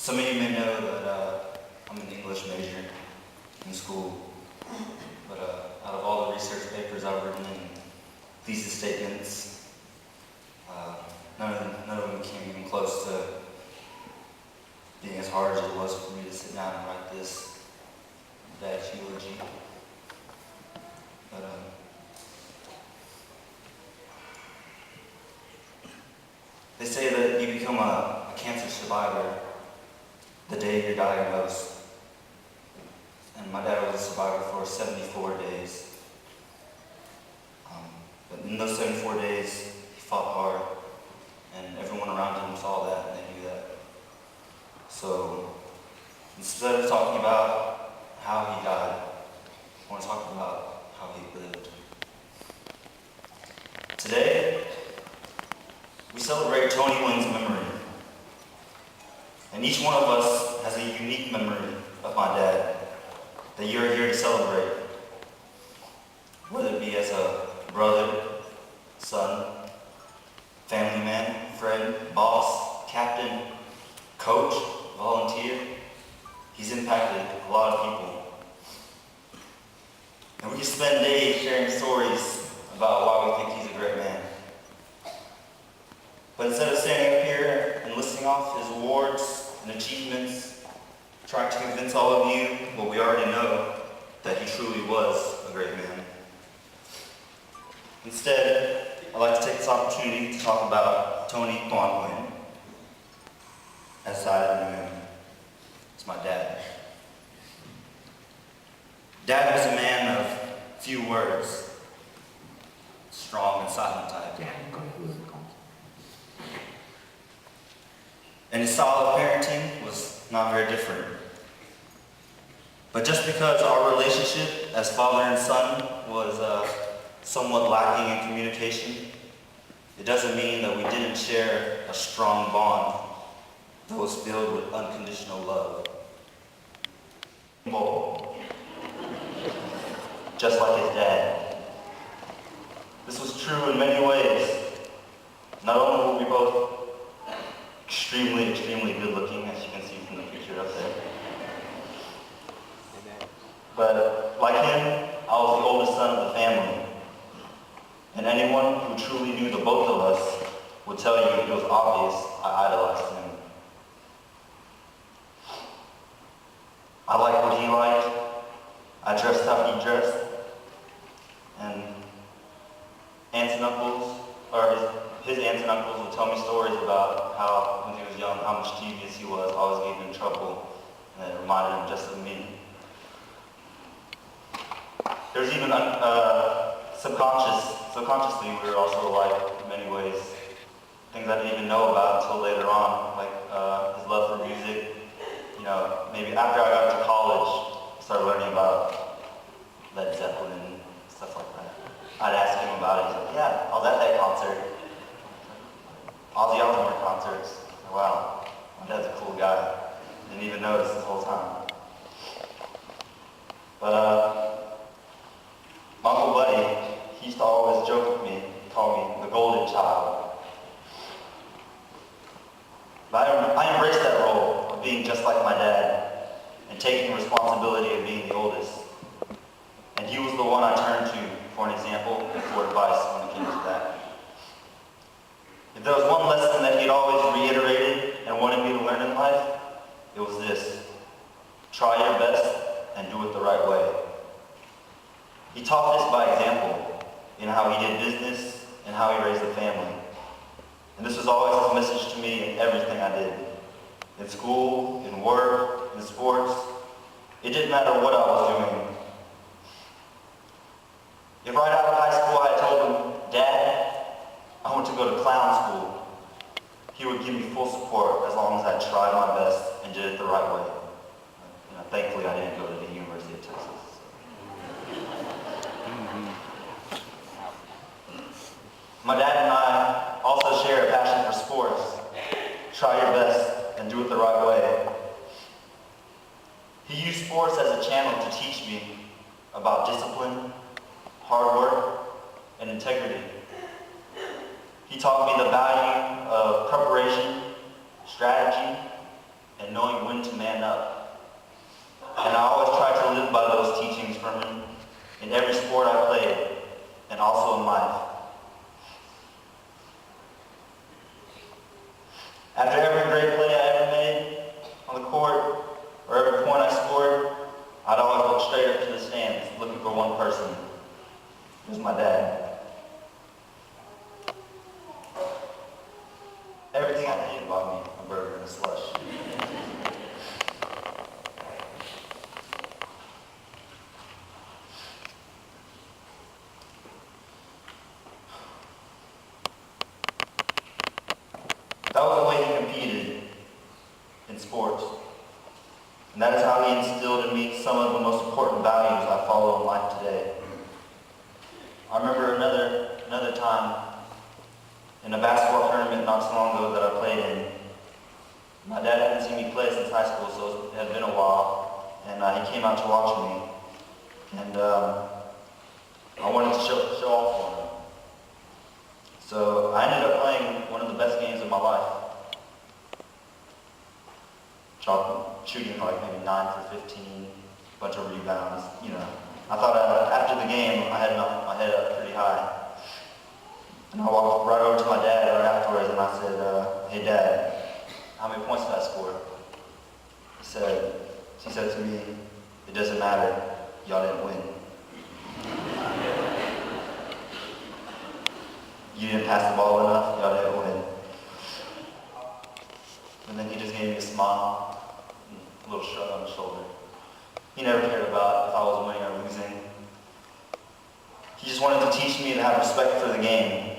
Some of you may know that I'm an English major in school, but out of all the research papers I've written and thesis statements, none of them came even close to being as hard as it was for me to sit down and write this dad's eulogy. But they say that you become a cancer survivor the day you're diagnosed. And my dad was a survivor for 74 days. But in those 74 days, he fought hard, and everyone around him saw that and they knew that. So instead of talking about how he died, I want to talk about how he lived. Today, we celebrate Tony Wynn's memory. And each one of us has a unique memory of my dad that you're here to celebrate. Whether it be as a brother, son, family man, friend, boss, captain, coach, volunteer, he's impacted a lot of people. And we can spend days sharing stories about why we think he's a great man. But instead of standing up here and listing off his awards and achievements, trying to convince all of you what we already know, that he truly was a great man. Instead, I'd like to take this opportunity to talk about Tony Wynn, as I knew him. It's my dad. Dad was a man of few words, strong and silent type. And his style of parenting was not very different. But just because our relationship as father and son was somewhat lacking in communication, it doesn't mean that we didn't share a strong bond that was filled with unconditional love. Just like his dad. This was true in many ways. Not only were we both extremely good looking, as you can see from the picture up there. But like him, I was the oldest son of the family. And anyone who truly knew the both of us would tell you it was obvious I idolized him. I liked what he liked. I dressed how he dressed. And aunts and uncles, or his aunts and uncles would tell me stories about how, when he was young, how mischievous he was, always getting in trouble, and it reminded him just of me. There's even subconsciously, we were also alike in many ways. Things I didn't even know about until later on, like his love for music. You know, maybe after I got to college, I started learning about Led Zeppelin and stuff like that. I'd ask him about it. He's like, yeah, I was at that concert. Ozzy Osbourne concerts. Wow, my dad's a cool guy. Didn't even notice this whole time. But my Uncle Buddy, he used to always joke with me, call me the golden child. But I embraced that role of being just like my dad and taking responsibility of being the oldest. And he was the one I turned to for an example and for advice when it came to that. If there was one lesson that he'd always reiterated and wanted me to learn in life, it was this: try your best and do it the right way. He taught this by example in how he did business and how he raised a family. And this was always his message to me in everything I did. In school, in work, in sports. It didn't matter what I was doing. If right out of high school I told him, Dad, I want to go to clown school, he would give me full support as long as I tried my best and did it the right way. You know, thankfully I didn't go to the University of Texas. My dad and I also share a passion for sports. Try your best and do it the right way. He used sports as a channel to teach me about discipline, hard work, and integrity. He taught me the value of preparation, strategy, and knowing when to man up. And I always try to live by those teachings from him in every sport I played, and also in life. After every great play I ever made on the court, or every point I scored, I'd always look straight up to the stands, looking for one person. It was my dad. Everything I did bought me a burger and a slush. That was the way he competed in sports. And that is how he instilled in me some of the most important values I follow in life today. I remember another time in a basketball tournament not so long ago that I played in. My dad hadn't seen me play since high school, so it had been a while, and he came out to watch me. And I wanted to show off for him. So I ended up playing one of the best games of my life. Shooting like maybe 9 for 15, bunch of rebounds, you know. I thought after the game I had my head up pretty high. And I walked right over to my dad right afterwards and I said, "Hey Dad, how many points did I score?" He said to me, "It doesn't matter, y'all didn't win. You didn't pass the ball enough, y'all didn't win." And then he just gave me a smile, and a little shrug on the shoulder. He never cared about if I was winning or losing. He just wanted to teach me to have respect for the game,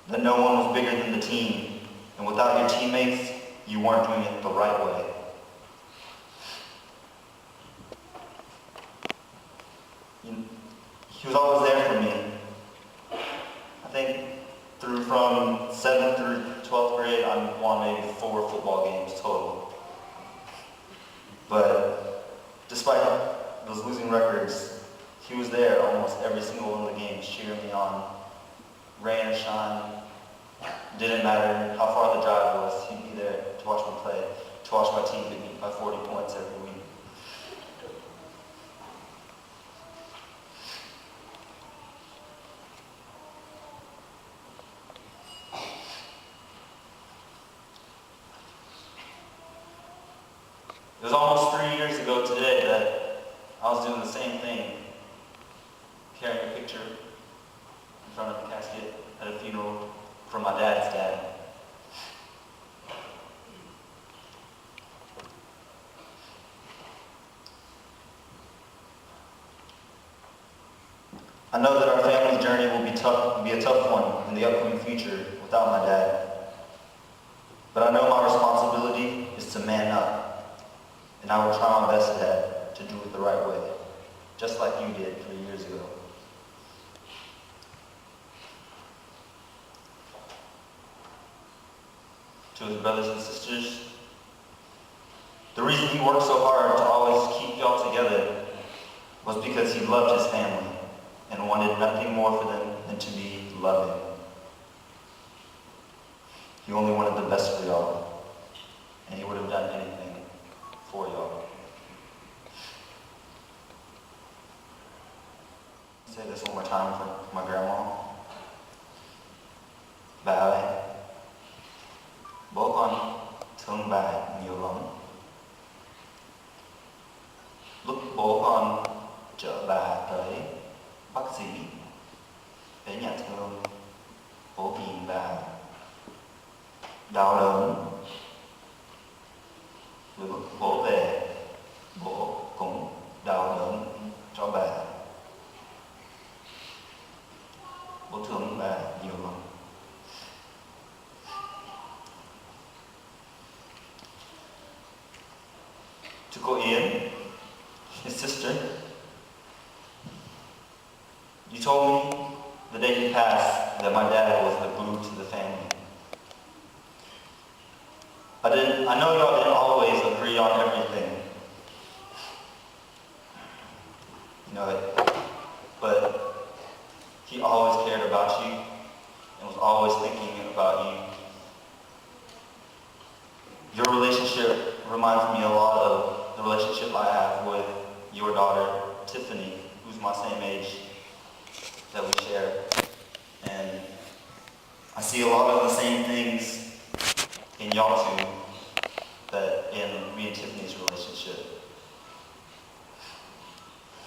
that no one was bigger than the team, and without your teammates, you weren't doing it the right way. He was always there for me. I think from 7th through 12th grade, I won maybe 4 football games total. But despite those losing records, he was there almost every single one of the games, cheering me on. Rain or shine, didn't matter how far the drive was, he'd be there to watch me play, to watch my team beat me by 40 points every week. It was almost 3 years ago today that I was doing the same thing, carrying a picture in front of the casket at a funeral for my dad's dad. I know that our family journey will be a tough one in the upcoming future without my dad. But I know my responsibility is to man up. And I will try my best, Dad, to do it the right way, just like you did 3 years ago. To his brothers and sisters, the reason he worked so hard to always keep y'all together was because he loved his family and wanted nothing more for them than to be loving. He only wanted the best for y'all, and he would have done anything for y'all. Say this one more time for my grandma. Bà ơi, bố con thương bà nhiều lắm. Lúc bố con chở bà tới bác sĩ, tới nhà thương, bố nhìn bà đau đớn. Lúc bố về, bố cũng đau đớn cho bà. Bố thương bà nhiều lắm. To cô Yến, his sister, you told me the day he passed that my dad was the glue to the family. I know y'all didn't always agree on everything, you know, but he always cared about you and was always thinking about you. Your relationship reminds me a lot of the relationship I have with your daughter, Tiffany, who's my same age that we share. And I see a lot of the same things in y'all two.